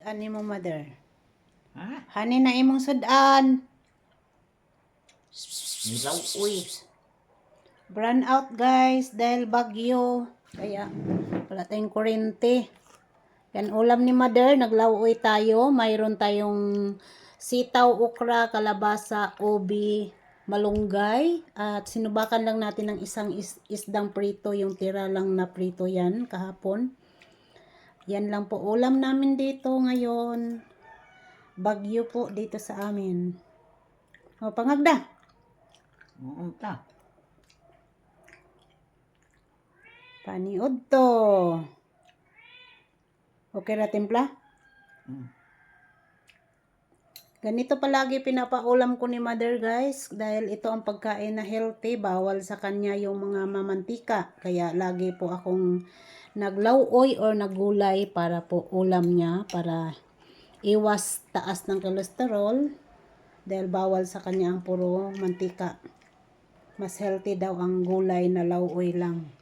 sudan ni mo, mother? Ha? Hani na imong sudan. Nilaw, uy. Burn out guys dahil bagyo. Kaya wala tayong kuryente. Yan ulam ni mother, naglauoy tayo. Mayroon tayong sitaw, okra, kalabasa, ubi, malunggay. At sinubakan lang natin ng isang isdang prito. Yung tira lang na prito yan kahapon. Yan lang po ulam namin dito ngayon. Bagyo po dito sa amin. O, pangagda. Muunta. Paniod to. Okay ra timpla? Ganito palagi pinapaulam ko ni mother guys. Dahil ito ang pagkain na healthy. Bawal sa kanya yung mga mamantika. Kaya lagi po akong naglauoy or nagulay para po ulam niya. Para iwas taas ng cholesterol. Dahil bawal sa kanya ang puro mantika. Mas healthy daw ang gulay na lauoy lang.